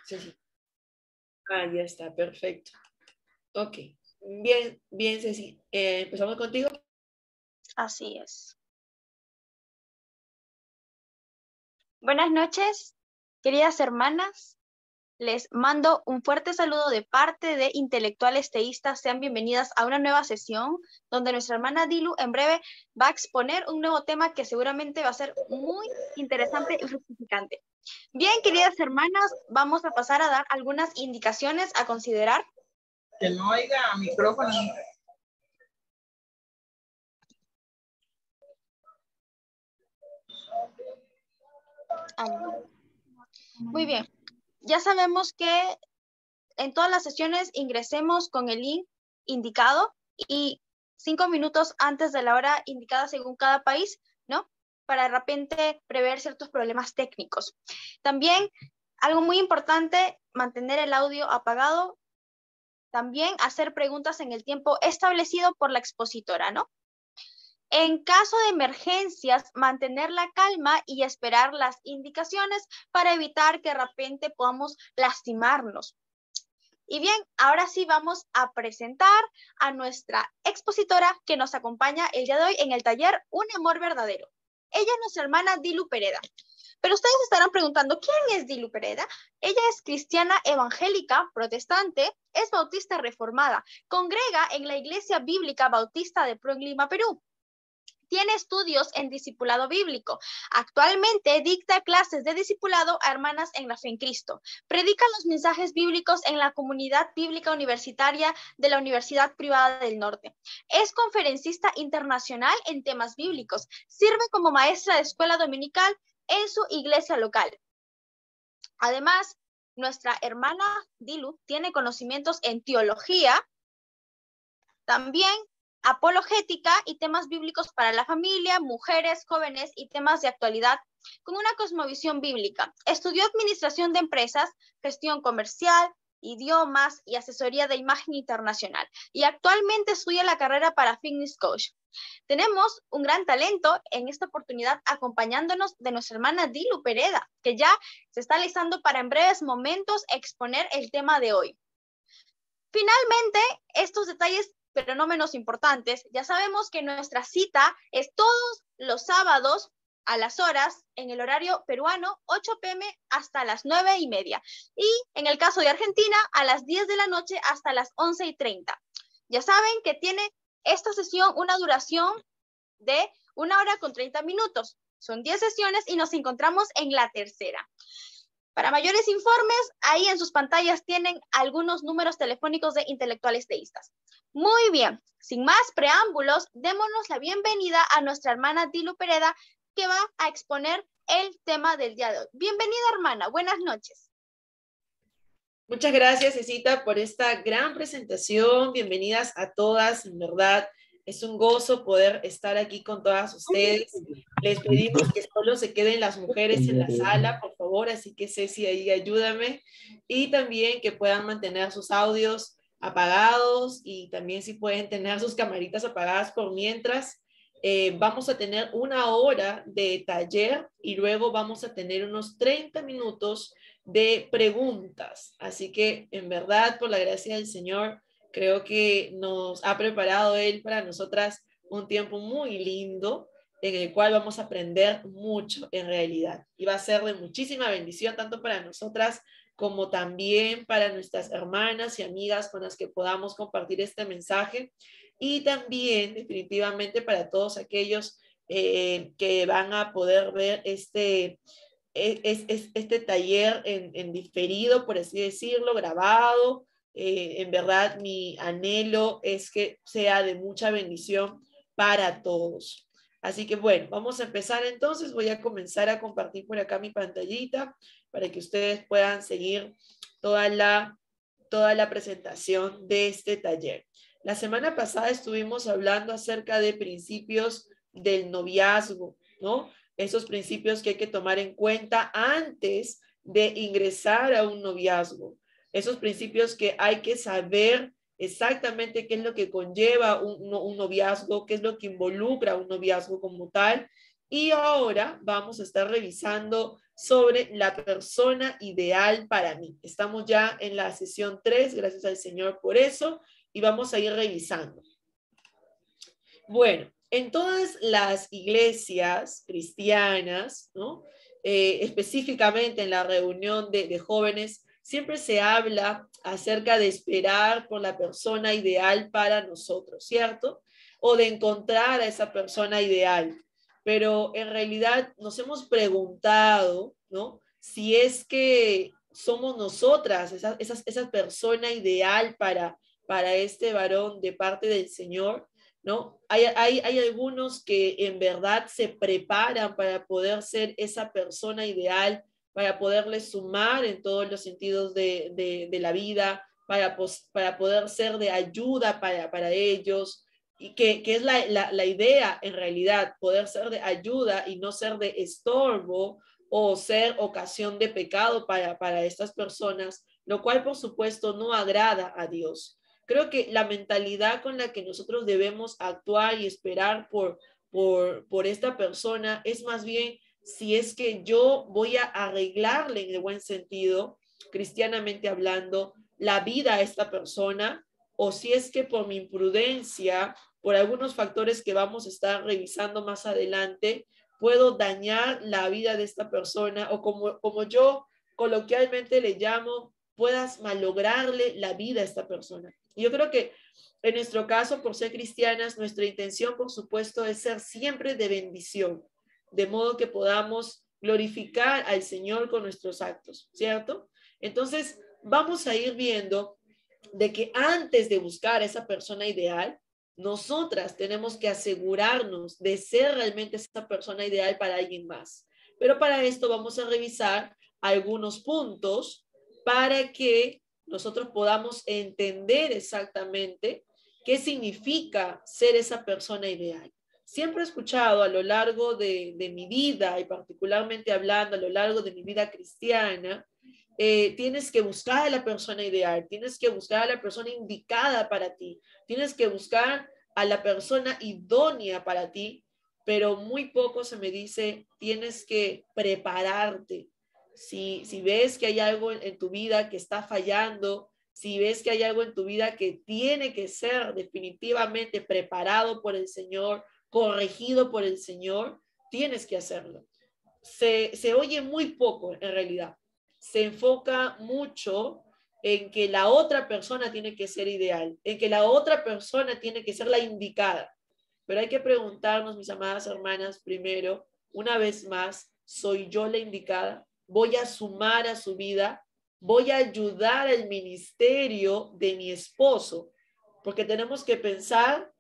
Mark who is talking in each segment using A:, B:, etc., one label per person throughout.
A: Sí, sí. Ah, ya está, perfecto. Ok. Bien, bien, Ceci. ¿Empezamos contigo?
B: Así es. Buenas noches, queridas hermanas. Les mando un fuerte saludo de parte de Intelectuales Teístas. Sean bienvenidas a una nueva sesión donde nuestra hermana Dilu en breve va a exponer un nuevo tema que seguramente va a ser muy interesante y fructificante. Bien, queridas hermanas, vamos a pasar a dar algunas indicaciones a considerar.
C: Que no oiga micrófono.
B: Muy bien, ya sabemos que en todas las sesiones ingresemos con el link indicado y 5 minutos antes de la hora indicada según cada país, ¿no? Para de repente prever ciertos problemas técnicos. También, algo muy importante, mantener el audio apagado. También hacer preguntas en el tiempo establecido por la expositora, ¿no? En caso de emergencias, mantener la calma y esperar las indicaciones para evitar que de repente podamos lastimarnos. Y bien, ahora sí vamos a presentar a nuestra expositora que nos acompaña el día de hoy en el taller Un Amor Verdadero. Ella es nuestra hermana Dilu Pereda. Pero ustedes estarán preguntando, ¿quién es Dilu Pereda? Ella es cristiana evangélica, protestante, es bautista reformada, congrega en la Iglesia Bíblica Bautista de Pro en Lima, Perú. Tiene estudios en discipulado bíblico. Actualmente dicta clases de discipulado a hermanas en la fe en Cristo. Predica los mensajes bíblicos en la comunidad bíblica universitaria de la Universidad Privada del Norte. Es conferencista internacional en temas bíblicos. Sirve como maestra de escuela dominical en su iglesia local. Además, nuestra hermana Dilu tiene conocimientos en teología, también apologética y temas bíblicos para la familia, mujeres, jóvenes y temas de actualidad con una cosmovisión bíblica. Estudió administración de empresas, gestión comercial, idiomas y asesoría de imagen internacional. Y actualmente estudia la carrera para fitness coach. Tenemos un gran talento en esta oportunidad acompañándonos de nuestra hermana Dilu Pereda, que ya se está listando para en breves momentos exponer el tema de hoy. Finalmente, estos detalles, pero no menos importantes, ya sabemos que nuestra cita es todos los sábados a las horas, en el horario peruano, 8 p.m. hasta las 9:30. Y en el caso de Argentina, a las 10 de la noche hasta las 11:30. Ya saben que tiene esta sesión una duración de 1 hora con 30 minutos. Son 10 sesiones y nos encontramos en la tercera. Para mayores informes, ahí en sus pantallas tienen algunos números telefónicos de Intelectuales Teístas. Muy bien, sin más preámbulos, démonos la bienvenida a nuestra hermana Dilu Pereda, que va a exponer el tema del día de hoy. Bienvenida, hermana, buenas noches.
A: Muchas gracias, Cecita, por esta gran presentación. Bienvenidas a todas, en verdad. Es un gozo poder estar aquí con todas ustedes. Les pedimos que solo se queden las mujeres en la sala, por favor, así que Ceci, ahí ayúdame. Y también que puedan mantener sus audios apagados y también si pueden tener sus camaritas apagadas por mientras. Vamos a tener 1 hora de taller y luego vamos a tener unos 30 minutos de preguntas. Así que, en verdad, por la gracia del Señor, creo que nos ha preparado Él para nosotras un tiempo muy lindo en el cual vamos a aprender mucho en realidad. Y va a ser de muchísima bendición tanto para nosotras como también para nuestras hermanas y amigas con las que podamos compartir este mensaje. Y también, definitivamente, para todos aquellos que van a poder ver este taller en diferido, por así decirlo, grabado. En verdad, mi anhelo es que sea de mucha bendición para todos. Así que bueno, vamos a empezar entonces. Voy a comenzar a compartir por acá mi pantallita para que ustedes puedan seguir toda la presentación de este taller. La semana pasada estuvimos hablando acerca de principios del noviazgo, ¿no? Esos principios que hay que tomar en cuenta antes de ingresar a un noviazgo. Esos principios que hay que saber exactamente qué es lo que conlleva un noviazgo, qué es lo que involucra un noviazgo como tal. Y ahora vamos a estar revisando sobre la persona ideal para mí. Estamos ya en la sesión 3, gracias al Señor por eso, y vamos a ir revisando. Bueno, en todas las iglesias cristianas, ¿no? Específicamente en la reunión de jóvenes, siempre se habla acerca de esperar por la persona ideal para nosotros, ¿cierto? O de encontrar a esa persona ideal. Pero en realidad nos hemos preguntado, ¿no? Si es que somos nosotras esa persona ideal para este varón de parte del Señor, ¿no? Hay algunos que en verdad se preparan para poder ser esa persona ideal, para poderle sumar en todos los sentidos de la vida, para poder ser de ayuda para ellos, y que es la idea en realidad, poder ser de ayuda y no ser de estorbo o ser ocasión de pecado para estas personas, lo cual por supuesto no agrada a Dios. Creo que la mentalidad con la que nosotros debemos actuar y esperar por esta persona es más bien si es que yo voy a arreglarle en el buen sentido, cristianamente hablando, la vida a esta persona, o si es que por mi imprudencia, por algunos factores que vamos a estar revisando más adelante, puedo dañar la vida de esta persona, o como yo coloquialmente le llamo, puedas malograrle la vida a esta persona. Yo creo que en nuestro caso, por ser cristianas, nuestra intención, por supuesto, es ser siempre de bendición, de modo que podamos glorificar al Señor con nuestros actos, ¿cierto? Entonces, vamos a ir viendo de que antes de buscar a esa persona ideal, nosotras tenemos que asegurarnos de ser realmente esa persona ideal para alguien más. Pero para esto vamos a revisar algunos puntos para que nosotros podamos entender exactamente qué significa ser esa persona ideal. Siempre he escuchado a lo largo de mi vida, y particularmente hablando a lo largo de mi vida cristiana, tienes que buscar a la persona ideal, tienes que buscar a la persona indicada para ti, tienes que buscar a la persona idónea para ti, pero muy poco se me dice, tienes que prepararte. Si ves que hay algo en tu vida que está fallando, si ves que hay algo en tu vida que tiene que ser definitivamente preparado por el Señor, corregido por el Señor, tienes que hacerlo. Se oye muy poco en realidad. Se enfoca mucho en que la otra persona tiene que ser ideal, en que la otra persona tiene que ser la indicada. Pero hay que preguntarnos, mis amadas hermanas, primero, una vez más, ¿soy yo la indicada? ¿Voy a sumar a su vida? ¿Voy a ayudar al ministerio de mi esposo? Porque tenemos que pensar,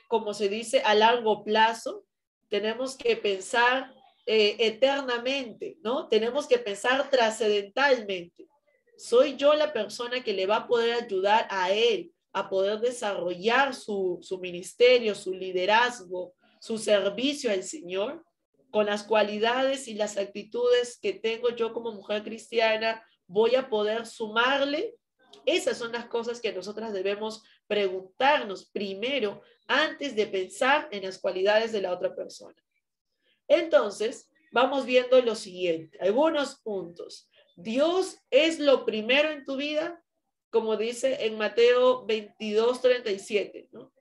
A: como se dice, a largo plazo, tenemos que pensar eternamente, ¿no? Tenemos que pensar trascendentalmente. ¿Soy yo la persona que le va a poder ayudar a él a poder desarrollar su ministerio, su liderazgo, su servicio al Señor? Con las cualidades y las actitudes que tengo yo como mujer cristiana, ¿voy a poder sumarle? Esas son las cosas que nosotras debemos preguntarnos primero antes de pensar en las cualidades de la otra persona. Entonces, vamos viendo lo siguiente, algunos puntos. Dios es lo primero en tu vida, como dice en Mateo 22:37, ¿no?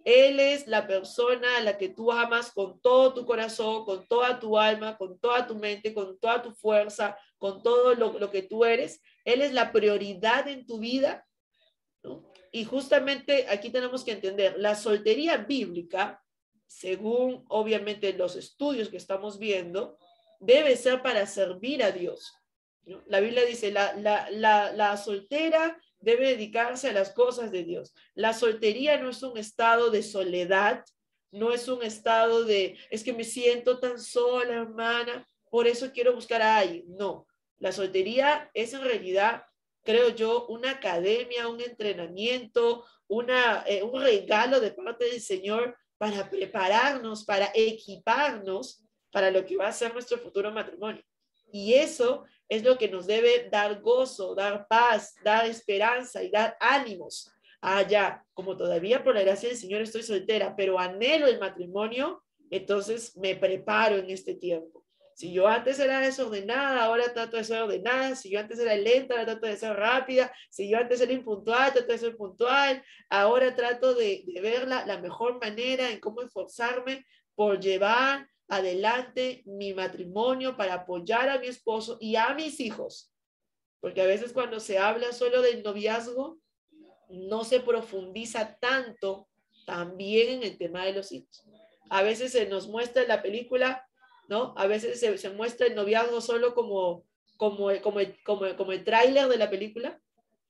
A: Él es la persona a la que tú amas con todo tu corazón, con toda tu alma, con toda tu mente, con toda tu fuerza, con todo lo que tú eres. Él es la prioridad en tu vida, ¿no? Y justamente aquí tenemos que entender, la soltería bíblica, según obviamente los estudios que estamos viendo, debe ser para servir a Dios, ¿no? La Biblia dice, la soltera debe dedicarse a las cosas de Dios. La soltería no es un estado de soledad, no es un estado de, es que me siento tan sola, hermana, por eso quiero buscar a alguien. No, la soltería es en realidad, creo yo, una academia, un entrenamiento, un regalo de parte del Señor para prepararnos, para equiparnos para lo que va a ser nuestro futuro matrimonio. Y eso es lo que nos debe dar gozo, dar paz, dar esperanza y dar ánimos. Ya, como todavía por la gracia del Señor estoy soltera, pero anhelo el matrimonio, entonces me preparo en este tiempo. Si yo antes era desordenada, ahora trato de ser ordenada. Si yo antes era lenta, ahora trato de ser rápida. Si yo antes era impuntual, trato de ser puntual. Ahora trato de ver la mejor manera en cómo esforzarme por llevar adelante mi matrimonio, para apoyar a mi esposo y a mis hijos. Porque a veces cuando se habla solo del noviazgo, no se profundiza tanto también en el tema de los hijos. A veces se nos muestra en la película, ¿no? A veces se muestra el noviazgo solo como el tráiler de la película,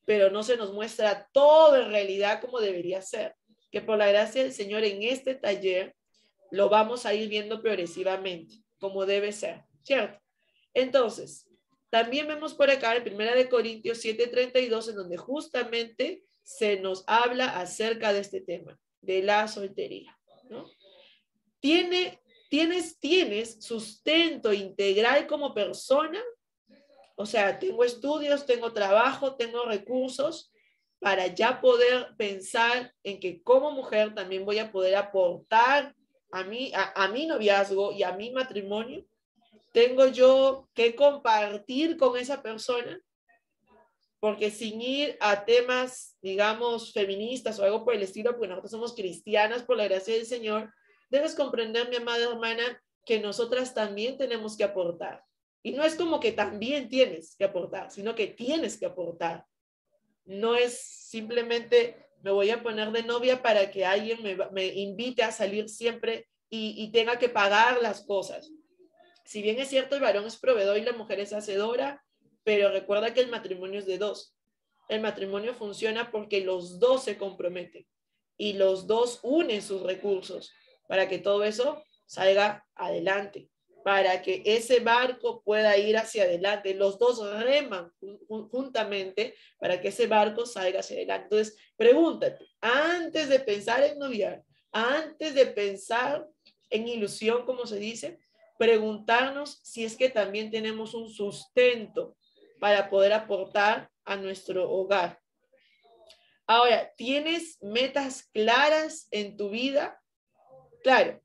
A: pero no se nos muestra todo en realidad como debería ser. Que por la gracia del Señor en este taller lo vamos a ir viendo progresivamente, como debe ser, ¿cierto? Entonces, también vemos por acá en 1 Corintios 7:32, en donde justamente se nos habla acerca de este tema, de la soltería, ¿no? ¿Tienes sustento integral como persona? O sea, tengo estudios, tengo trabajo, tengo recursos para ya poder pensar en que como mujer también voy a poder aportar a mi noviazgo y a mi matrimonio. ¿Tengo yo que compartir con esa persona? Porque sin ir a temas, digamos, feministas o algo por el estilo, porque nosotros somos cristianas por la gracia del Señor, debes comprender, mi amada hermana, que nosotras también tenemos que aportar. Y no es como que también tienes que aportar, sino que tienes que aportar. No es simplemente me voy a poner de novia para que alguien me invite a salir siempre y tenga que pagar las cosas. Si bien es cierto, el varón es proveedor y la mujer es hacedora, pero recuerda que el matrimonio es de dos. El matrimonio funciona porque los dos se comprometen y los dos unen sus recursos para que todo eso salga adelante, para que ese barco pueda ir hacia adelante. Los dos reman juntamente para que ese barco salga hacia adelante. Entonces, pregúntate, antes de pensar en noviar, antes de pensar en ilusión, como se dice, preguntarnos si es que también tenemos un sustento para poder aportar a nuestro hogar. Ahora, ¿tienes metas claras en tu vida? Claro.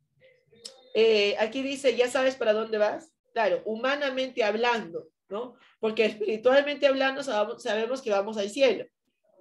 A: Aquí dice, ¿ya sabes para dónde vas? Claro, humanamente hablando, ¿no? Porque espiritualmente hablando sabemos que vamos al cielo.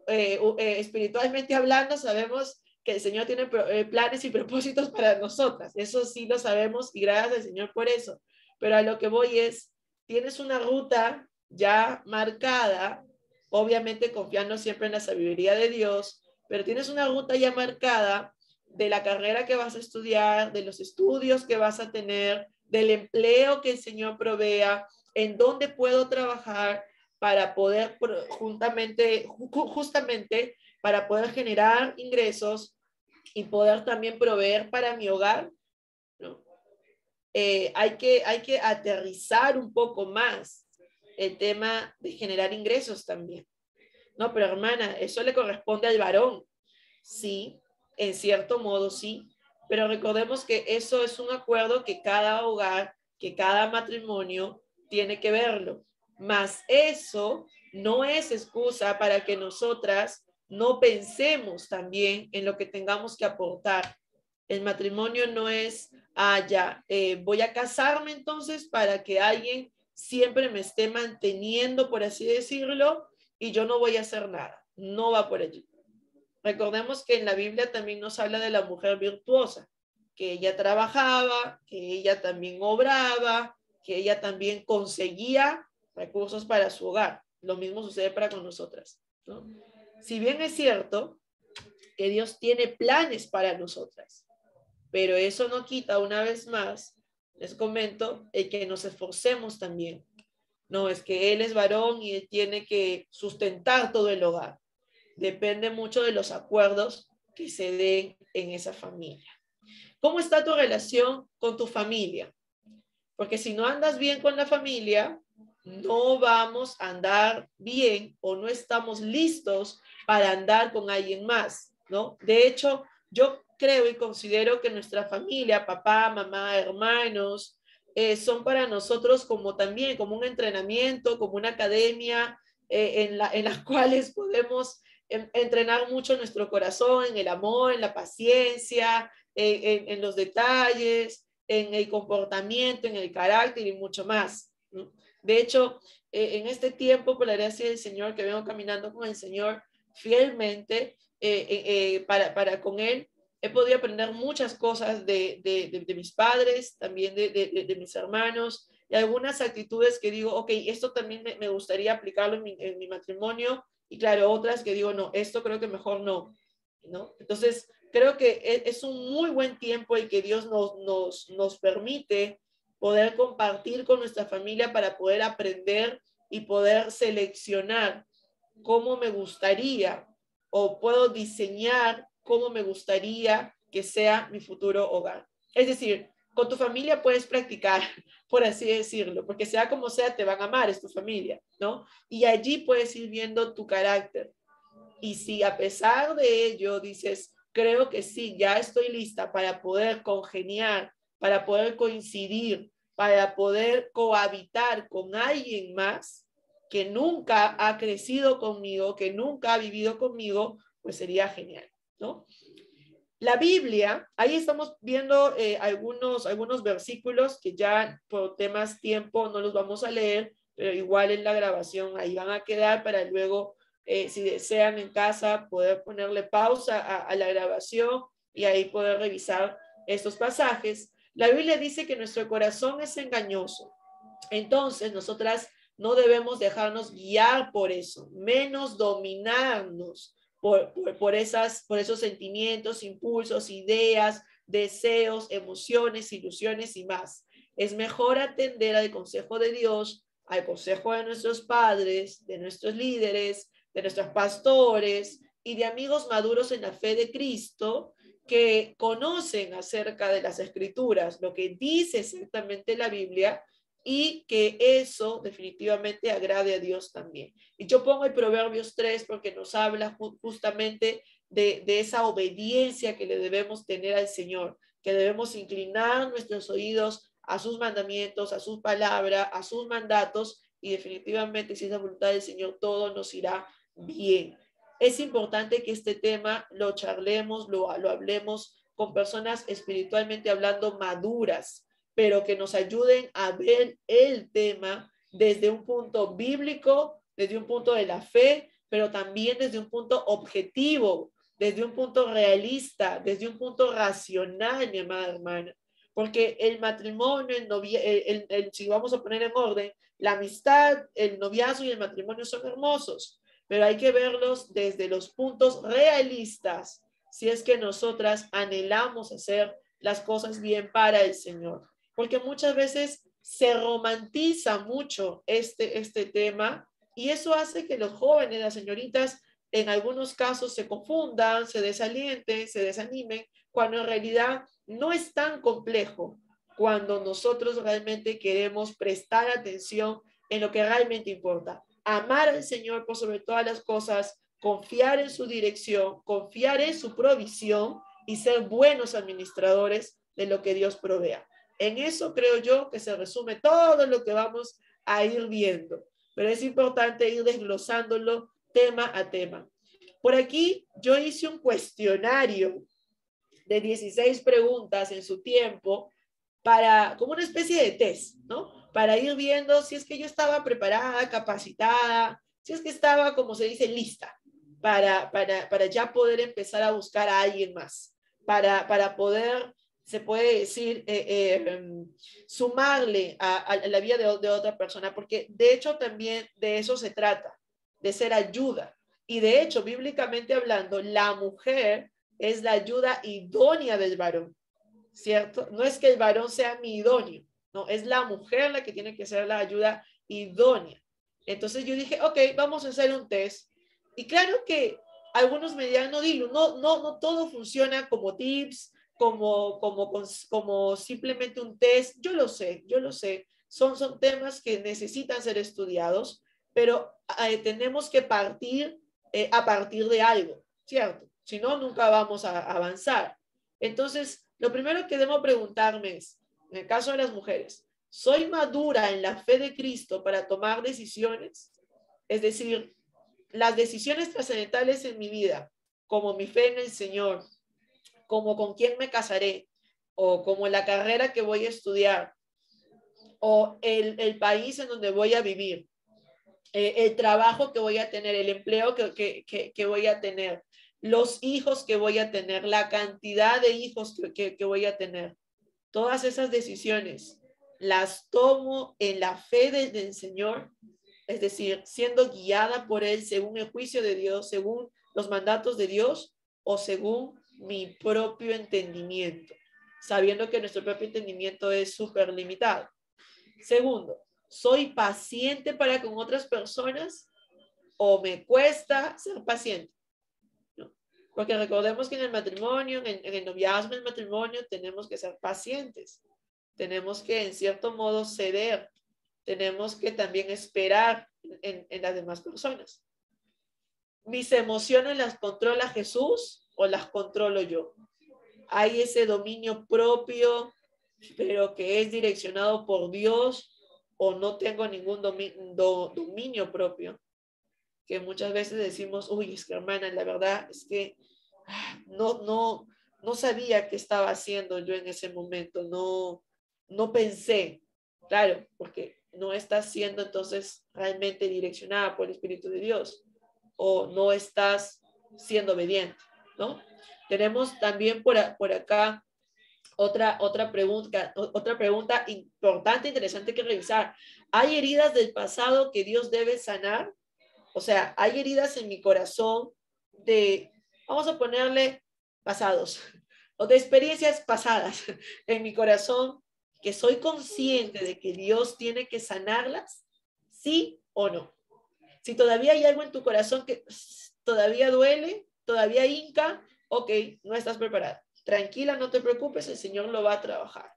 A: Espiritualmente hablando sabemos que el Señor tiene planes y propósitos para nosotras. Eso sí lo sabemos y gracias al Señor por eso. Pero a lo que voy es, tienes una ruta ya marcada, obviamente confiando siempre en la sabiduría de Dios, pero tienes una ruta ya marcada de la carrera que vas a estudiar, de los estudios que vas a tener, del empleo que el Señor provea, en dónde puedo trabajar para poder justamente para poder generar ingresos y poder también proveer para mi hogar, ¿no? Hay que aterrizar un poco más el tema de generar ingresos también. No, pero hermana, eso le corresponde al varón. Sí, en cierto modo sí, pero recordemos que eso es un acuerdo que cada hogar, que cada matrimonio tiene que verlo. Mas eso no es excusa para que nosotras no pensemos también en lo que tengamos que aportar. El matrimonio no es, voy a casarme entonces para que alguien siempre me esté manteniendo, por así decirlo, y yo no voy a hacer nada. No va por allí. Recordemos que en la Biblia también nos habla de la mujer virtuosa, que ella trabajaba, que ella también obraba, que ella también conseguía recursos para su hogar. Lo mismo sucede para con nosotras, ¿no? Si bien es cierto que Dios tiene planes para nosotras, pero eso no quita, una vez más, les comento, el que nos esforcemos también. No, es que él es varón y él tiene que sustentar todo el hogar. Depende mucho de los acuerdos que se den en esa familia. ¿Cómo está tu relación con tu familia? Porque si no andas bien con la familia, no vamos a andar bien o no estamos listos para andar con alguien más, ¿no? De hecho, yo creo y considero que nuestra familia, papá, mamá, hermanos, son para nosotros como también, como un entrenamiento, como una academia en las cuales podemos entrenar mucho nuestro corazón, en el amor, en la paciencia, en los detalles, en el comportamiento, en el carácter y mucho más, ¿no? De hecho, en este tiempo, por la gracia del Señor, que vengo caminando con el Señor fielmente, para con Él, he podido aprender muchas cosas de mis padres, también de mis hermanos, y algunas actitudes que digo, ok, esto también me gustaría aplicarlo en mi matrimonio, y claro, otras que digo, no, esto creo que mejor no, ¿no? Entonces, creo que es un muy buen tiempo el que Dios nos permite poder compartir con nuestra familia para poder aprender y poder seleccionar cómo me gustaría o puedo diseñar cómo me gustaría que sea mi futuro hogar. Es decir, con tu familia puedes practicar, por así decirlo, porque sea como sea, te van a amar, es tu familia, ¿no? Y allí puedes ir viendo tu carácter. Y si a pesar de ello dices, creo que sí, ya estoy lista para poder congeniar, para poder coincidir, para poder cohabitar con alguien más que nunca ha crecido conmigo, que nunca ha vivido conmigo, pues sería genial, ¿no? La Biblia, ahí estamos viendo algunos versículos que ya por temas tiempo no los vamos a leer, pero igual en la grabación ahí van a quedar para luego, si desean en casa, poder ponerle pausa a la grabación y ahí poder revisar estos pasajes. La Biblia dice que nuestro corazón es engañoso. Entonces, nosotras no debemos dejarnos guiar por eso, menos dominarnos por esos sentimientos, impulsos, ideas, deseos, emociones, ilusiones y más. Es mejor atender al consejo de Dios, al consejo de nuestros padres, de nuestros líderes, de nuestros pastores y de amigos maduros en la fe de Cristo que conocen acerca de las escrituras, lo que dice exactamente la Biblia, y que eso definitivamente agrade a Dios también. Y yo pongo el Proverbios 3 porque nos habla justamente de esa obediencia que le debemos tener al Señor, que debemos inclinar nuestros oídos a sus mandamientos, a sus palabras, a sus mandatos, y definitivamente si es la voluntad del Señor, todo nos irá bien. Es importante que este tema lo charlemos, lo hablemos con personas espiritualmente hablando maduras, pero que nos ayuden a ver el tema desde un punto bíblico, desde un punto de la fe, pero también desde un punto objetivo, desde un punto realista, desde un punto racional, mi amada hermana. Porque el matrimonio, si vamos a poner en orden, la amistad, el noviazgo y el matrimonio son hermosos, pero hay que verlos desde los puntos realistas, si es que nosotras anhelamos hacer las cosas bien para el Señor. Porque muchas veces se romantiza mucho este tema y eso hace que los jóvenes, las señoritas, en algunos casos se confundan, se desalienten, se desanimen, cuando en realidad no es tan complejo cuando nosotros realmente queremos prestar atención en lo que realmente importa. Amar al Señor por sobre todas las cosas, confiar en su dirección, confiar en su provisión y ser buenos administradores de lo que Dios provea. En eso creo yo que se resume todo lo que vamos a ir viendo, pero es importante ir desglosándolo tema a tema. Por aquí yo hice un cuestionario de 16 preguntas en su tiempo como una especie de test, ¿no? Para ir viendo si es que yo estaba preparada, capacitada, si es que estaba, como se dice, lista para ya poder empezar a buscar a alguien más, para poder, se puede decir, sumarle a la vida de otra persona, porque de hecho también de eso se trata, de ser ayuda. Y de hecho, bíblicamente hablando, la mujer es la ayuda idónea del varón, ¿cierto? No es que el varón sea mi idóneo, no, es la mujer la que tiene que ser la ayuda idónea. Entonces yo dije, ok, vamos a hacer un test. Y claro que algunos me dirán, no, Dilu, no todo funciona como tips, como simplemente un test. Yo lo sé. Son temas que necesitan ser estudiados, pero tenemos que partir a partir de algo, ¿cierto? Si no, nunca vamos a avanzar. Entonces, lo primero que debo preguntarme es, en el caso de las mujeres, ¿soy madura en la fe de Cristo para tomar decisiones? Es decir, las decisiones trascendentales en mi vida, como mi fe en el Señor, como con quién me casaré, o como la carrera que voy a estudiar, o el país en donde voy a vivir, el trabajo que voy a tener, el empleo que voy a tener, los hijos que voy a tener, la cantidad de hijos que voy a tener. Todas esas decisiones las tomo en la fe del Señor, es decir, siendo guiada por Él según el juicio de Dios, según los mandatos de Dios o según mi propio entendimiento, sabiendo que nuestro propio entendimiento es súper limitado. Segundo, ¿soy paciente para con otras personas o me cuesta ser paciente? ¿No? Porque recordemos que en el matrimonio, en el noviazgo, en el matrimonio, tenemos que ser pacientes. Tenemos que, en cierto modo, ceder. Tenemos que también esperar en las demás personas. ¿Mis emociones las controla Jesús o las controlo yo? Hay ese dominio propio, pero que es direccionado por Dios, o no tengo ningún dominio propio, que muchas veces decimos, uy, es que hermana, la verdad es que no sabía qué estaba haciendo yo en ese momento, no pensé, claro, porque no estás siendo entonces realmente direccionada por el Espíritu de Dios, o no estás siendo obediente, ¿no? Tenemos también por acá otra pregunta importante, interesante que revisar. ¿Hay heridas del pasado que Dios debe sanar? O sea, hay heridas en mi corazón vamos a ponerle pasados, o de experiencias pasadas en mi corazón, que soy consciente de que Dios tiene que sanarlas, ¿sí o no? Si todavía hay algo en tu corazón que todavía duele, todavía hinca, ok, no estás preparada. Tranquila, no te preocupes, el Señor lo va a trabajar,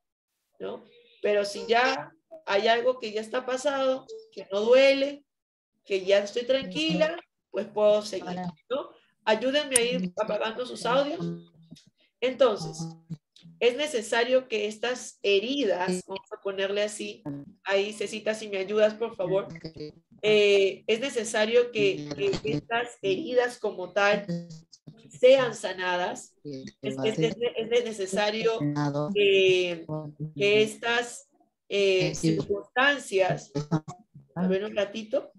A: ¿no? Pero si ya hay algo que ya está pasado, que no duele, que ya estoy tranquila, pues puedo seguir, ¿no? Ayúdenme a ir apagando sus audios. Entonces, es necesario que estas heridas, vamos a ponerle así, ahí Cecita, si me ayudas, por favor, es necesario que estas heridas como tal sean sanadas. Es necesario que estas circunstancias, a ver un ratito,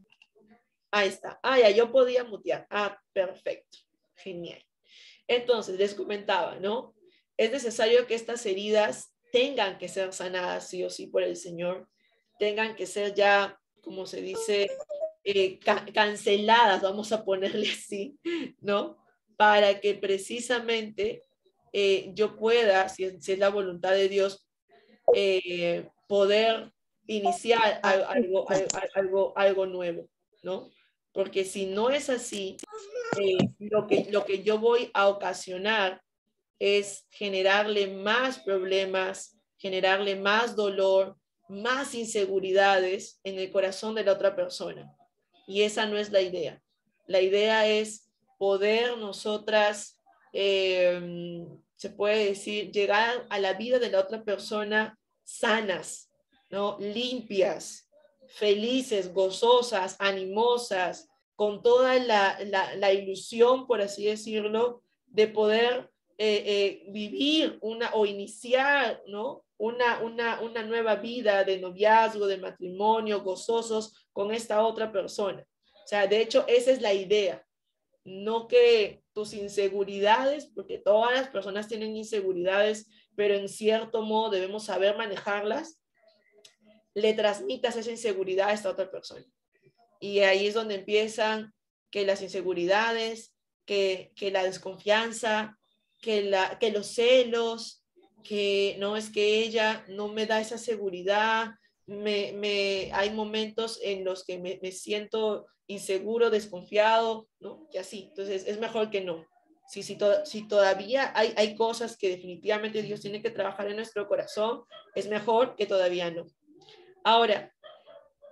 A: ahí está, ya yo podía mutear, perfecto, genial. Entonces, les comentaba, ¿no? Es necesario que estas heridas tengan que ser sanadas sí o sí por el Señor, tengan que ser ya, como se dice, canceladas, vamos a ponerle así, ¿no? Para que precisamente yo pueda, si es la voluntad de Dios, poder iniciar algo nuevo, ¿no? Porque si no es así, lo que yo voy a ocasionar es generarle más problemas, generarle más dolor, más inseguridades en el corazón de la otra persona. Y esa no es la idea. La idea es poder nosotras, se puede decir, llegar a la vida de la otra persona sanas, ¿no? Limpias, felices, gozosas, animosas, con toda la ilusión, por así decirlo, de poder vivir o iniciar, ¿no? Una nueva vida de noviazgo, de matrimonio, gozosos con esta otra persona. O sea, de hecho, esa es la idea. No que tus inseguridades, porque todas las personas tienen inseguridades, pero en cierto modo debemos saber manejarlas, le transmitas esa inseguridad a esta otra persona. Y ahí es donde empiezan que las inseguridades, que la desconfianza, que los celos, que no es que ella no me da esa seguridad, hay momentos en los que me siento inseguro, desconfiado, ¿no? Y así, entonces es mejor que no. Si todavía hay cosas que definitivamente Dios tiene que trabajar en nuestro corazón, es mejor que todavía no. Ahora,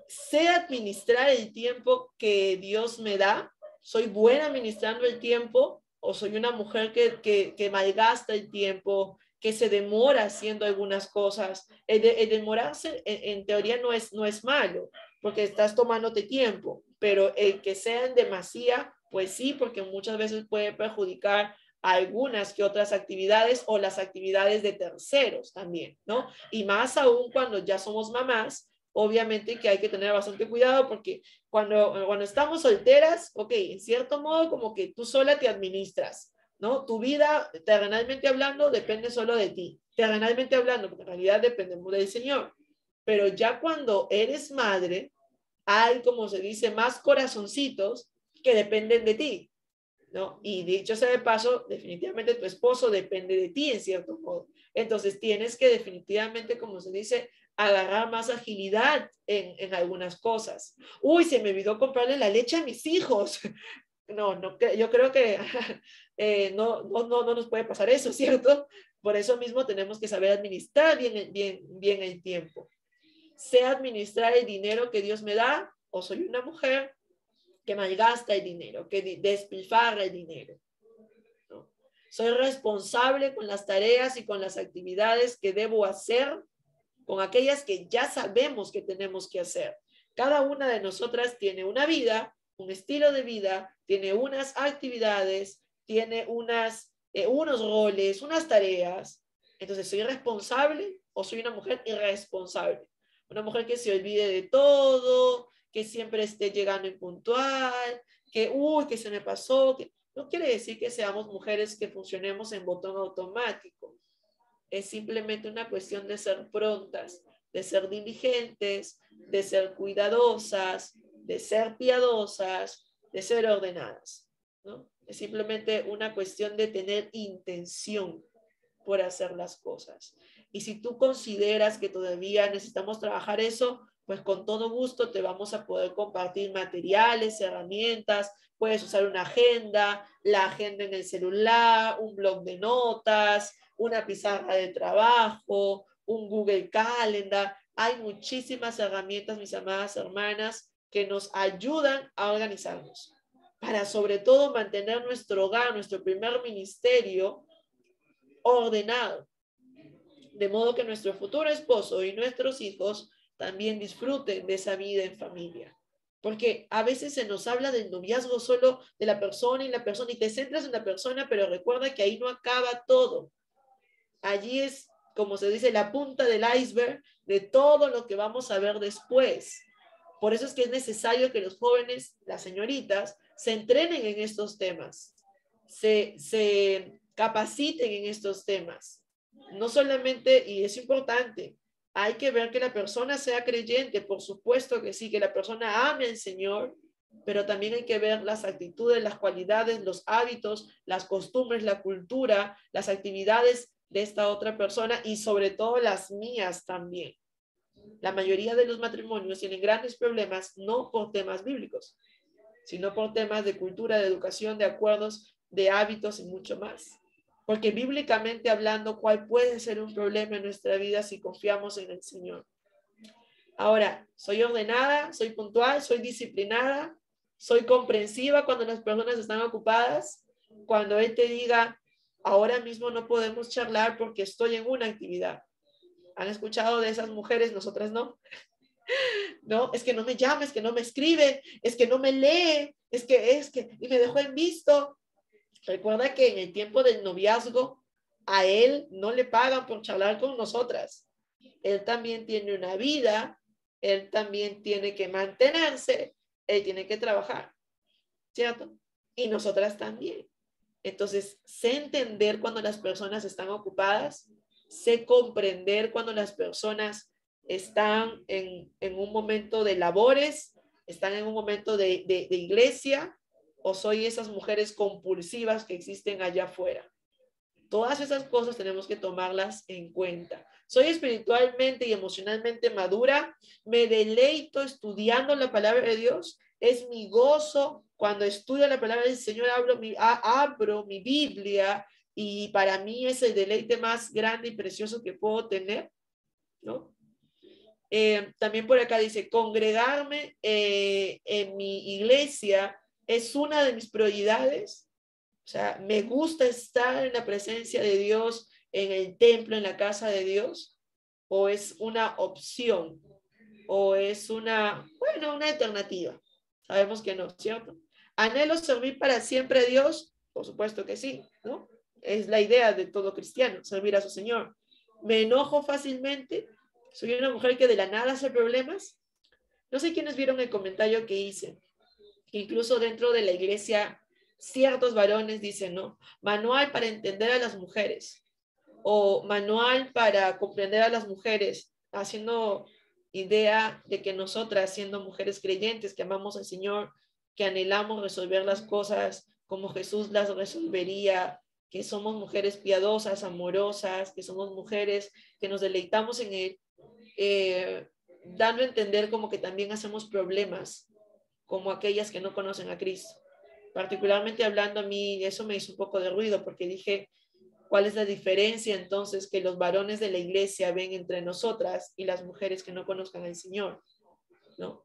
A: sé administrar el tiempo que Dios me da. ¿Soy buena administrando el tiempo o soy una mujer que malgasta el tiempo, que se demora haciendo algunas cosas? El demorarse en teoría no es malo, porque estás tomándote tiempo, pero el que sea en demasía, pues sí, porque muchas veces puede perjudicar algunas que otras actividades o las actividades de terceros también, ¿no? Y más aún cuando ya somos mamás, obviamente que hay que tener bastante cuidado porque cuando estamos solteras, ok, en cierto modo como que tú sola te administras, ¿no? Tu vida, terrenalmente hablando, depende solo de ti. Terrenalmente hablando, porque en realidad dependemos del Señor. Pero ya cuando eres madre, hay, como se dice, más corazoncitos que dependen de ti, ¿no? Y dicho sea de paso, definitivamente tu esposo depende de ti en cierto modo. Entonces tienes que definitivamente, como se dice, agarrar más agilidad en algunas cosas. Uy, se me olvidó comprarle la leche a mis hijos. No, yo creo que no nos puede pasar eso, ¿cierto? Por eso mismo tenemos que saber administrar bien el tiempo. Sé administrar el dinero que Dios me da, o soy una mujer que malgasta el dinero, que despilfarra el dinero, ¿no? Soy responsable con las tareas y con las actividades que debo hacer, con aquellas que ya sabemos que tenemos que hacer. Cada una de nosotras tiene una vida, un estilo de vida, tiene unas actividades, tiene unos roles, unas tareas. Entonces, ¿soy responsable o soy una mujer irresponsable? Una mujer que se olvide de todo, que siempre esté llegando impuntual, que se me pasó. No quiere decir que seamos mujeres que funcionemos en botón automático. Es simplemente una cuestión de ser prontas, de ser diligentes, de ser cuidadosas, de ser piadosas, de ser ordenadas, ¿no? Es simplemente una cuestión de tener intención por hacer las cosas. Y si tú consideras que todavía necesitamos trabajar eso, pues con todo gusto te vamos a poder compartir materiales, herramientas. Puedes usar una agenda, la agenda en el celular, un blog de notas, una pizarra de trabajo, un Google Calendar. Hay muchísimas herramientas, mis amadas hermanas, que nos ayudan a organizarnos para sobre todo mantener nuestro hogar, nuestro primer ministerio ordenado, de modo que nuestro futuro esposo y nuestros hijos también disfruten de esa vida en familia. Porque a veces se nos habla del noviazgo solo de la persona y te centras en la persona, pero recuerda que ahí no acaba todo. Allí es, como se dice, la punta del iceberg de todo lo que vamos a ver después. Por eso es que es necesario que los jóvenes, las señoritas, se entrenen en estos temas, se capaciten en estos temas. No solamente, y es importante, hay que ver que la persona sea creyente, por supuesto que sí, que la persona ame al Señor, pero también hay que ver las actitudes, las cualidades, los hábitos, las costumbres, la cultura, las actividades de esta otra persona y sobre todo las mías también. La mayoría de los matrimonios tienen grandes problemas no por temas bíblicos, sino por temas de cultura, de educación, de acuerdos, de hábitos y mucho más. Porque bíblicamente hablando, ¿cuál puede ser un problema en nuestra vida si confiamos en el Señor? Ahora, soy ordenada, soy puntual, soy disciplinada, soy comprensiva cuando las personas están ocupadas. Cuando Él te diga, ahora mismo no podemos charlar porque estoy en una actividad. ¿Han escuchado de esas mujeres? Nosotras no. No, es que no me llama, es que no me escribe, es que no me lee, y me dejó en visto. Recuerda que en el tiempo del noviazgo, a él no le pagan por charlar con nosotras. Él también tiene una vida, él también tiene que mantenerse, él tiene que trabajar, ¿cierto? Y nosotras también. Entonces, sé entender cuando las personas están ocupadas, sé comprender cuando las personas están en un momento de labores, están en un momento de iglesia, o soy esas mujeres compulsivas que existen allá afuera. Todas esas cosas tenemos que tomarlas en cuenta. Soy espiritualmente y emocionalmente madura, me deleito estudiando la palabra de Dios, es mi gozo cuando estudio la palabra del Señor, abro mi Biblia y para mí es el deleite más grande y precioso que puedo tener, ¿no? También por acá dice, congregarme en mi iglesia es una de mis prioridades. O sea, me gusta estar en la presencia de Dios, en el templo, en la casa de Dios, o es una opción, o es una alternativa. Sabemos que no, ¿cierto? ¿Anhelo servir para siempre a Dios? Por supuesto que sí, ¿no? Es la idea de todo cristiano, servir a su Señor. Me enojo fácilmente, soy una mujer que de la nada hace problemas. No sé quiénes vieron el comentario que hice, que incluso dentro de la iglesia ciertos varones dicen, ¿no? Manual para entender a las mujeres o manual para comprender a las mujeres, haciendo idea de que nosotras, siendo mujeres creyentes, que amamos al Señor, que anhelamos resolver las cosas como Jesús las resolvería, que somos mujeres piadosas, amorosas, que somos mujeres que nos deleitamos en Él, dando a entender como que también hacemos problemas, como aquellas que no conocen a Cristo. Particularmente hablando, a mí eso me hizo un poco de ruido porque dije, ¿cuál es la diferencia entonces que los varones de la iglesia ven entre nosotras y las mujeres que no conozcan al Señor? ¿No?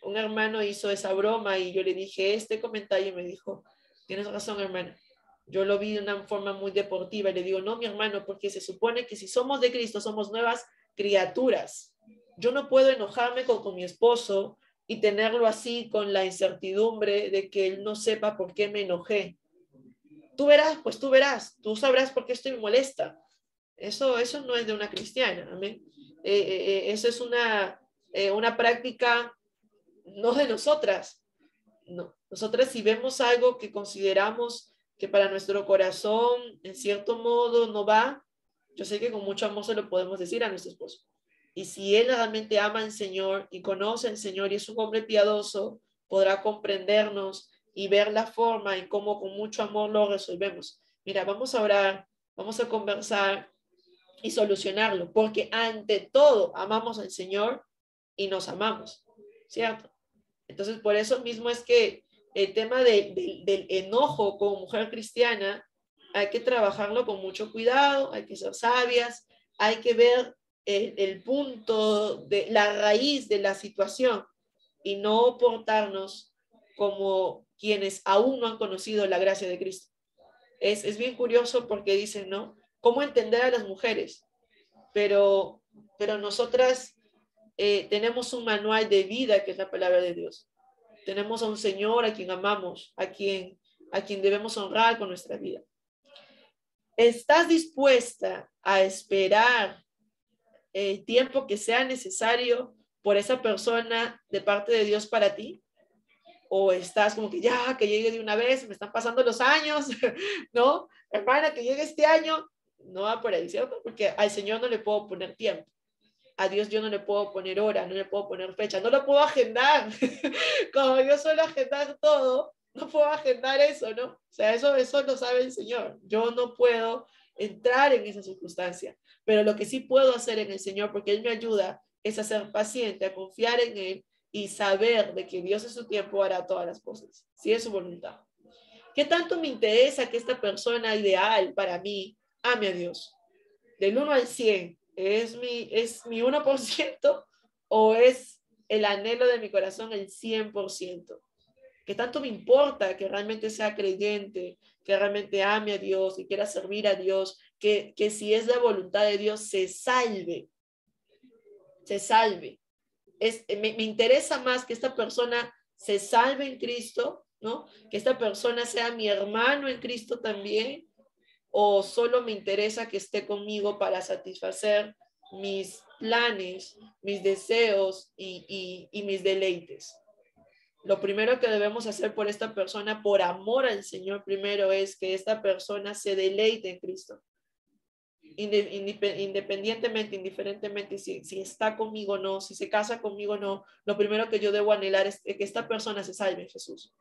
A: Un hermano hizo esa broma y yo le dije este comentario y me dijo, tienes razón, hermana. Yo lo vi de una forma muy deportiva y le digo, no, mi hermano, porque se supone que si somos de Cristo somos nuevas criaturas. Yo no puedo enojarme con mi esposo y tenerlo así con la incertidumbre de que él no sepa por qué me enojé. Tú verás, pues tú verás, tú sabrás por qué estoy molesta. Eso no es de una cristiana, amén. Eso es una práctica no de nosotras. No, nosotras si vemos algo que consideramos que para nuestro corazón en cierto modo no va, yo sé que con mucho amor se lo podemos decir a nuestro esposo. Y si él realmente ama al Señor y conoce al Señor y es un hombre piadoso, podrá comprendernos y ver la forma en cómo con mucho amor lo resolvemos. Mira, vamos a orar, vamos a conversar y solucionarlo, porque ante todo amamos al Señor y nos amamos, ¿cierto? Entonces, por eso mismo es que el tema del enojo como mujer cristiana hay que trabajarlo con mucho cuidado, hay que ser sabias, hay que ver el punto de la raíz de la situación y no portarnos como quienes aún no han conocido la gracia de Cristo. Es bien curioso porque dicen, ¿no? ¿Cómo entender a las mujeres? Pero nosotras tenemos un manual de vida que es la palabra de Dios. Tenemos a un Señor a quien amamos, a quien debemos honrar con nuestra vida. ¿Estás dispuesta a esperar el tiempo que sea necesario por esa persona de parte de Dios para ti? ¿O estás como que ya, que llegue de una vez, me están pasando los años, ¿no? Hermana, que llegue este año, no va por ahí, ¿cierto? Porque al Señor no le puedo poner tiempo. A Dios yo no le puedo poner hora, no le puedo poner fecha, no lo puedo agendar. Como yo suelo agendar todo, no puedo agendar eso, ¿no? O sea, eso lo sabe el Señor. Yo no puedo entrar en esa circunstancia, pero lo que sí puedo hacer en el Señor, porque Él me ayuda, es a ser paciente, a confiar en Él y saber de que Dios en su tiempo hará todas las cosas, si es su voluntad. ¿Qué tanto me interesa que esta persona ideal para mí ame a Dios? Del 1 al 100, ¿es mi 1% o es el anhelo de mi corazón el 100%? ¿Qué tanto me importa que realmente sea creyente, que realmente ame a Dios, que quiera servir a Dios, que si es la voluntad de Dios se salve? Se salve. Me interesa más que esta persona se salve en Cristo, ¿no? Que esta persona sea mi hermano en Cristo también, o solo me interesa que esté conmigo para satisfacer mis planes, mis deseos y mis deleites. Lo primero que debemos hacer por esta persona, por amor al Señor primero, es que esta persona se deleite en Cristo. Independientemente, indiferentemente si está conmigo o no, si se casa conmigo o no, lo primero que yo debo anhelar es que esta persona se salve en Jesús.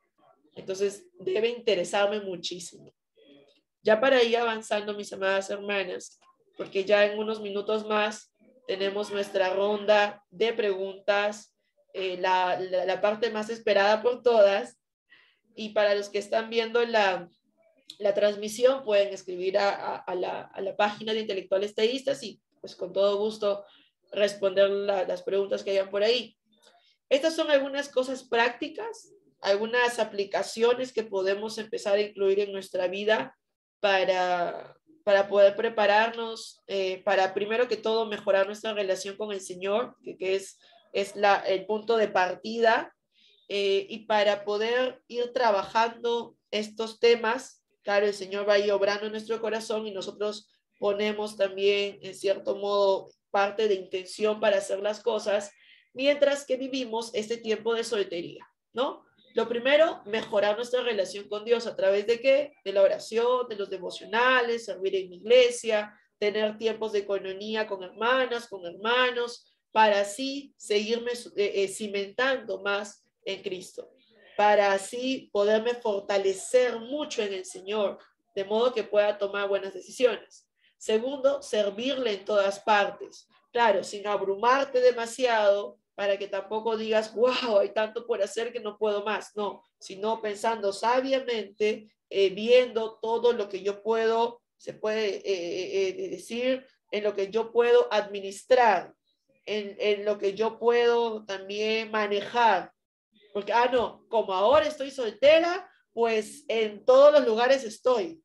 A: Entonces debe interesarme muchísimo. Ya para ir avanzando, mis amadas hermanas, porque ya en unos minutos más tenemos nuestra ronda de preguntas, la parte más esperada por todas, y para los que están viendo la transmisión pueden escribir a la página de Intelectuales Teístas y pues con todo gusto responder las preguntas que hayan por ahí. Estas son algunas cosas prácticas, algunas aplicaciones que podemos empezar a incluir en nuestra vida para poder prepararnos, para primero que todo mejorar nuestra relación con el Señor, que es el punto de partida, y para poder ir trabajando estos temas claro, el Señor va a ir obrando en nuestro corazón y nosotros ponemos también, en cierto modo, parte de intención para hacer las cosas, mientras que vivimos este tiempo de soltería, ¿no? Lo primero, mejorar nuestra relación con Dios a través de ¿qué? De la oración, de los devocionales, servir en mi iglesia, tener tiempos de coinonía con hermanas, con hermanos, para así seguirme cimentando más en Cristo, para así poderme fortalecer mucho en el Señor, de modo que pueda tomar buenas decisiones. Segundo, servirle en todas partes. Claro, sin abrumarte demasiado, para que tampoco digas, wow, hay tanto por hacer que no puedo más. No, sino pensando sabiamente, viendo todo lo que yo puedo, se puede decir, en lo que yo puedo administrar, en lo que yo puedo también manejar. Porque, no, como ahora estoy soltera, pues en todos los lugares estoy.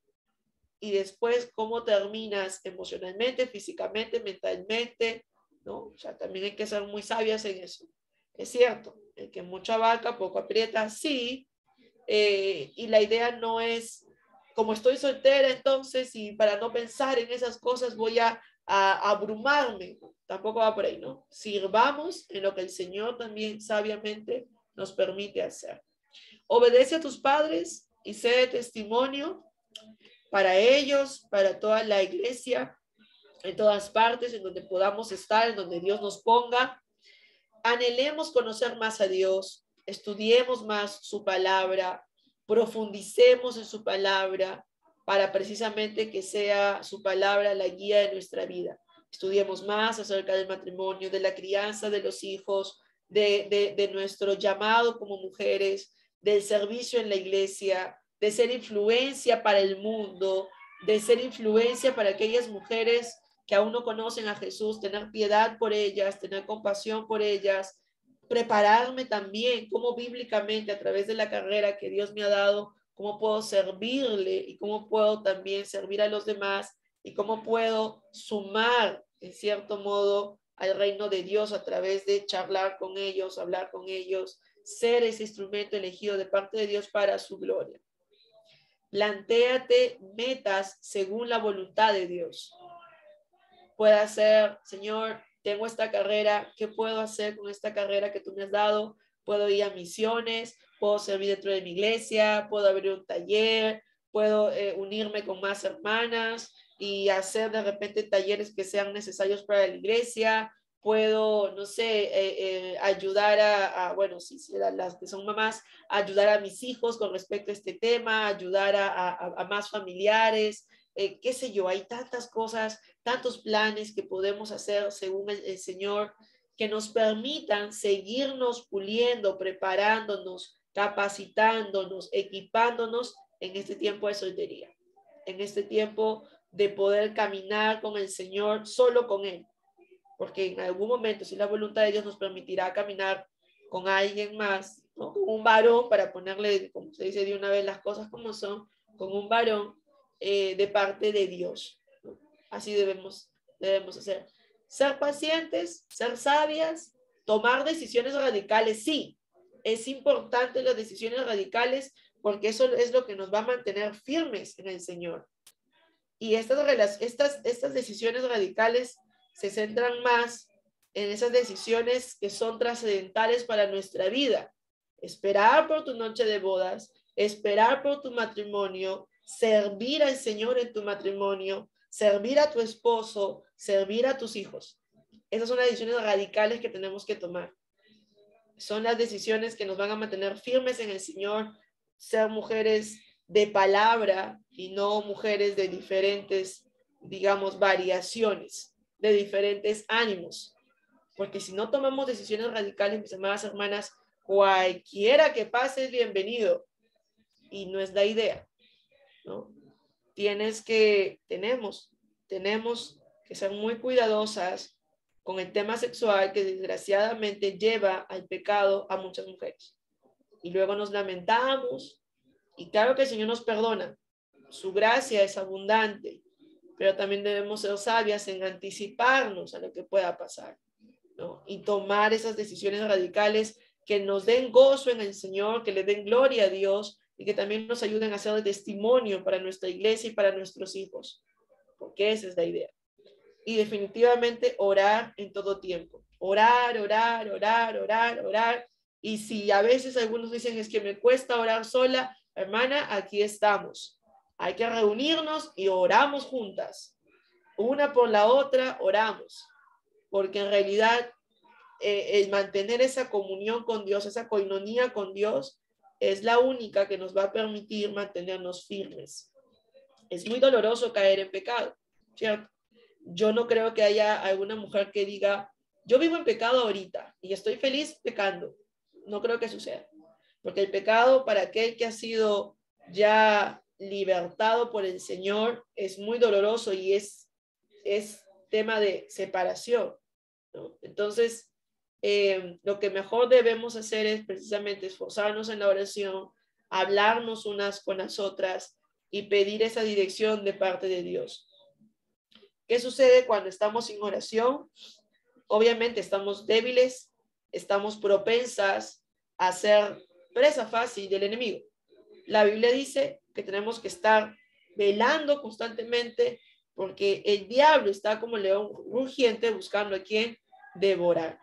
A: Y después, ¿cómo terminas emocionalmente, físicamente, mentalmente? ¿No? O sea, también hay que ser muy sabias en eso. Es cierto, el que mucha vaca poco aprieta, sí, y la idea no es, como estoy soltera entonces, y para no pensar en esas cosas voy a abrumarme, tampoco va por ahí, ¿no? Sirvamos en lo que el Señor también sabiamente nos permite hacer. Obedece a tus padres y sé de testimonio para ellos, para toda la iglesia, en todas partes, en donde podamos estar, en donde Dios nos ponga. Anhelemos conocer más a Dios, estudiemos más su palabra, profundicemos en su palabra para precisamente que sea su palabra la guía de nuestra vida. Estudiemos más acerca del matrimonio, de la crianza de los hijos, de nuestro llamado como mujeres, del servicio en la iglesia, de ser influencia para el mundo, de ser influencia para aquellas mujeres que aún no conocen a Jesús, tener piedad por ellas, tener compasión por ellas, prepararme también como bíblicamente a través de la carrera que Dios me ha dado, cómo puedo servirle y cómo puedo también servir a los demás y cómo puedo sumar en cierto modo al reino de Dios a través de charlar con ellos, hablar con ellos, ser ese instrumento elegido de parte de Dios para su gloria. Plantéate metas según la voluntad de Dios. Puede ser, Señor, tengo esta carrera, ¿qué puedo hacer con esta carrera que tú me has dado? Puedo ir a misiones, puedo servir dentro de mi iglesia, puedo abrir un taller, puedo unirme con más hermanas y hacer de repente talleres que sean necesarios para la iglesia, puedo, no sé, ayudar bueno, sí, las que son mamás, ayudar a mis hijos con respecto a este tema, ayudar a más familiares, qué sé yo, hay tantas cosas, tantos planes que podemos hacer según el Señor que nos permitan seguirnos puliendo, preparándonos, capacitándonos, equipándonos en este tiempo de soltería, en este tiempo de poder caminar con el Señor, solo con Él, porque en algún momento, si la voluntad de Dios nos permitirá caminar con alguien más, ¿no? Con un varón, para ponerle, como se dice de una vez las cosas como son, con un varón de parte de Dios, ¿no? Así debemos hacer. Ser pacientes, ser sabias, tomar decisiones radicales, sí, es importante las decisiones radicales porque eso es lo que nos va a mantener firmes en el Señor. Y estas decisiones radicales se centran más en esas decisiones que son trascendentales para nuestra vida. Esperar por tu noche de bodas, esperar por tu matrimonio, servir al Señor en tu matrimonio, servir a tu esposo, servir a tus hijos. Esas son las decisiones radicales que tenemos que tomar. Son las decisiones que nos van a mantener firmes en el Señor, ser mujeres de palabra y no mujeres de diferentes, digamos, variaciones, de diferentes ánimos. Porque si no tomamos decisiones radicales, mis amadas hermanas, cualquiera que pase es bienvenido. Y no es la idea, ¿no? Tenemos que ser muy cuidadosas con el tema sexual que desgraciadamente lleva al pecado a muchas mujeres. Y luego nos lamentamos. Y claro que el Señor nos perdona. Su gracia es abundante. Pero también debemos ser sabias en anticiparnos a lo que pueda pasar, ¿no? Y tomar esas decisiones radicales que nos den gozo en el Señor, que le den gloria a Dios y que también nos ayuden a ser de testimonio para nuestra iglesia y para nuestros hijos, porque esa es la idea. Y definitivamente orar en todo tiempo. Orar, orar, orar, orar, orar. Y si a veces algunos dicen es que me cuesta orar sola, hermana, aquí estamos. Hay que reunirnos y oramos juntas. Una por la otra oramos. Porque en realidad el mantener esa comunión con Dios, esa coinonía con Dios, es la única que nos va a permitir mantenernos firmes. Es muy doloroso caer en pecado, ¿cierto? Yo no creo que haya alguna mujer que diga, yo vivo en pecado ahorita y estoy feliz pecando. No creo que suceda. Porque el pecado para aquel que ha sido ya libertado por el Señor es muy doloroso y es tema de separación, ¿no? Entonces, lo que mejor debemos hacer es precisamente esforzarnos en la oración, hablarnos unas con las otras y pedir esa dirección de parte de Dios. ¿Qué sucede cuando estamos sin oración? Obviamente estamos débiles, estamos propensas a ser presa fácil del enemigo. La Biblia dice que tenemos que estar velando constantemente porque el diablo está como león rugiente buscando a quien devorar.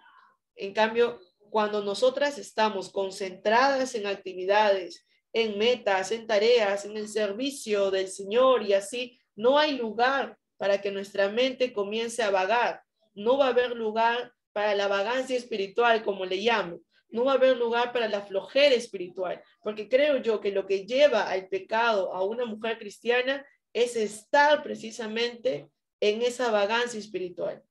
A: En cambio, cuando nosotras estamos concentradas en actividades, en metas, en tareas, en el servicio del Señor y así, no hay lugar para que nuestra mente comience a vagar. No va a haber lugar para la vagancia espiritual, como le llamo. No va a haber lugar para la flojera espiritual, porque creo yo que lo que lleva al pecado a una mujer cristiana es estar precisamente en esa vagancia espiritual.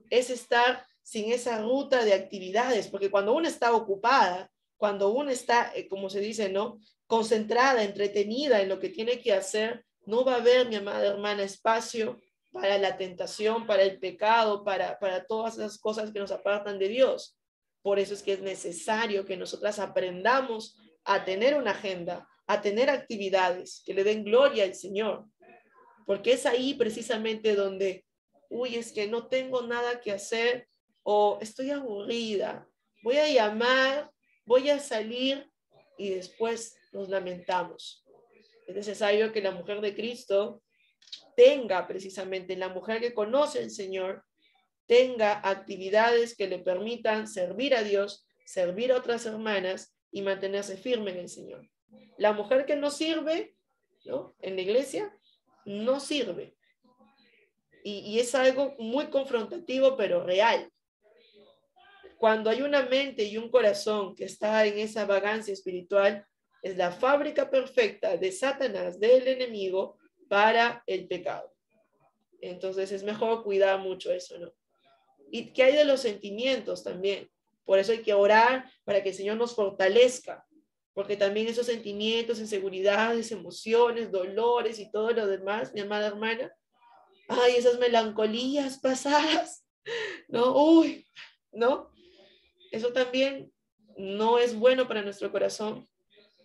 A: Es estar sin esa ruta de actividades, porque cuando uno está ocupada, cuando uno está, como se dice, ¿no? Concentrada, entretenida en lo que tiene que hacer, no va a haber, mi amada hermana, espacio para la tentación, para el pecado, para todas esas cosas que nos apartan de Dios. Por eso es que es necesario que nosotras aprendamos a tener una agenda, a tener actividades que le den gloria al Señor, porque es ahí precisamente donde, uy, es que no tengo nada que hacer o estoy aburrida, voy a llamar, voy a salir y después nos lamentamos. Es necesario que la mujer de Cristo tenga precisamente, la mujer que conoce al Señor, tenga actividades que le permitan servir a Dios, servir a otras hermanas y mantenerse firme en el Señor. La mujer que no sirve, ¿no? En la iglesia, no sirve. Y es algo muy confrontativo, pero real. Cuando hay una mente y un corazón que está en esa vagancia espiritual, es la fábrica perfecta de Satanás, del enemigo, para el pecado. Entonces es mejor cuidar mucho eso, ¿no? ¿Y qué hay de los sentimientos también? Por eso hay que orar para que el Señor nos fortalezca, porque también esos sentimientos, inseguridades, emociones, dolores y todo lo demás, mi amada hermana, ay, esas melancolías pasadas, ¿no? Uy, ¿no? Eso también no es bueno para nuestro corazón.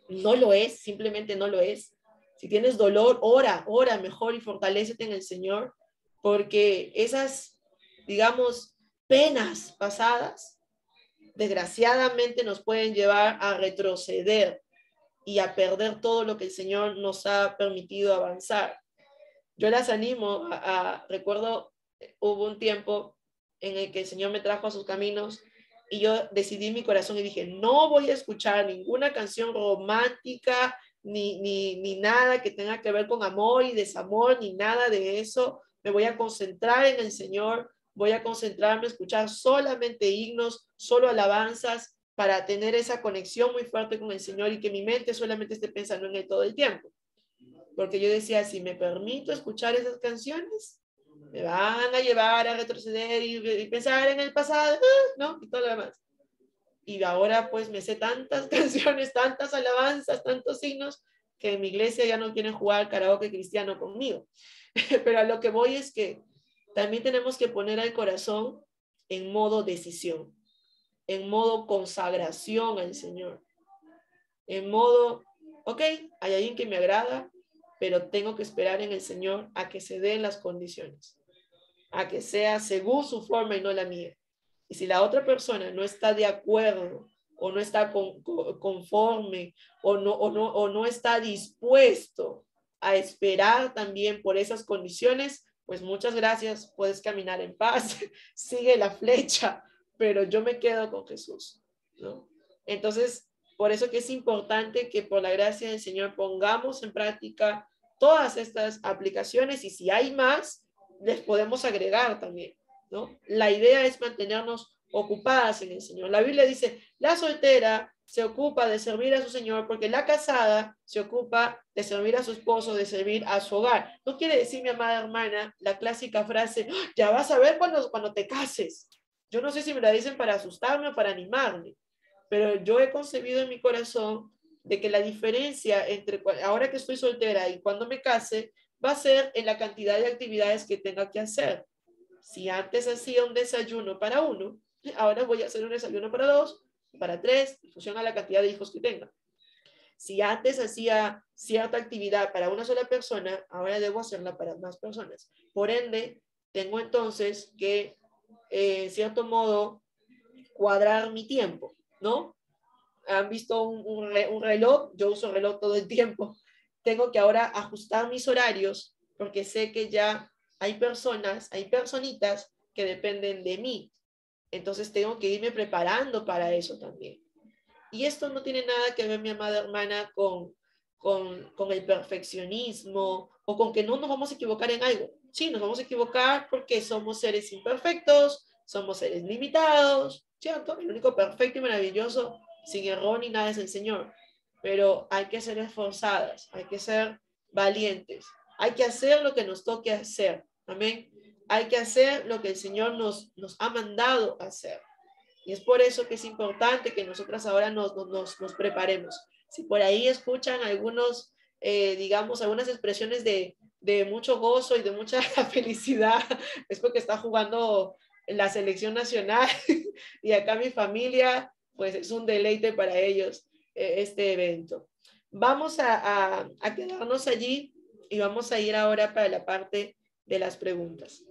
A: No lo es, simplemente no lo es. Si tienes dolor, ora mejor y fortalécete en el Señor, porque esas, digamos, penas pasadas, desgraciadamente nos pueden llevar a retroceder y a perder todo lo que el Señor nos ha permitido avanzar. Yo las animo recuerdo, hubo un tiempo en el que el Señor me trajo a sus caminos y yo decidí en mi corazón y dije, no voy a escuchar ninguna canción romántica, ni nada que tenga que ver con amor y desamor, ni nada de eso. Me voy a concentrar en el Señor, voy a concentrarme a escuchar solamente himnos, solo alabanzas, para tener esa conexión muy fuerte con el Señor y que mi mente solamente esté pensando en Él todo el tiempo. Porque yo decía, si me permito escuchar esas canciones, me van a llevar a retroceder y pensar en el pasado, ¿no? Y todo lo demás. Y ahora pues me sé tantas canciones, tantas alabanzas, tantos signos, que en mi iglesia ya no quieren jugar karaoke cristiano conmigo. Pero a lo que voy es que también tenemos que poner al corazón en modo decisión, en modo consagración al Señor, en modo, ok, hay alguien que me agrada, pero tengo que esperar en el Señor a que se den las condiciones, a que sea según su forma y no la mía. Y si la otra persona no está de acuerdo o no está conforme o no está dispuesto a esperar también por esas condiciones, pues muchas gracias, puedes caminar en paz, sigue la flecha, pero yo me quedo con Jesús, ¿no? Entonces, por eso que es importante que por la gracia del Señor pongamos en práctica todas estas aplicaciones y si hay más, les podemos agregar también, ¿no? La idea es mantenernos ocupadas en el Señor. La Biblia dice, la soltera se ocupa de servir a su Señor porque la casada se ocupa de servir a su esposo, de servir a su hogar. No quiere decir, mi amada hermana, la clásica frase, ya vas a ver cuando te cases. Yo no sé si me la dicen para asustarme o para animarme, pero yo he concebido en mi corazón de que la diferencia entre ahora que estoy soltera y cuando me case va a ser en la cantidad de actividades que tenga que hacer. Si antes hacía un desayuno para uno, ahora voy a hacer un desayuno para dos, para tres, en función a la cantidad de hijos que tenga. Si antes hacía cierta actividad para una sola persona, ahora debo hacerla para más personas. Por ende, tengo entonces que, en cierto modo, cuadrar mi tiempo, ¿no? ¿Han visto un reloj? Yo uso reloj todo el tiempo. Tengo que ahora ajustar mis horarios porque sé que ya hay personas, hay personitas que dependen de mí. Entonces tengo que irme preparando para eso también. Y esto no tiene nada que ver, mi amada hermana, con el perfeccionismo o con que no nos vamos a equivocar en algo. Sí, nos vamos a equivocar porque somos seres imperfectos, somos seres limitados, ¿cierto? El único perfecto y maravilloso, sin error ni nada, es el Señor. Pero hay que ser esforzadas, hay que ser valientes, hay que hacer lo que nos toque hacer. Amén. Hay que hacer lo que el Señor nos ha mandado hacer. Y es por eso que es importante que nosotras ahora nos preparemos. Si por ahí escuchan algunos, digamos, algunas expresiones de mucho gozo y de mucha felicidad, es porque está jugando en la selección nacional y acá mi familia, pues es un deleite para ellos este evento. Vamos a quedarnos allí y vamos a ir ahora para la parte de las preguntas.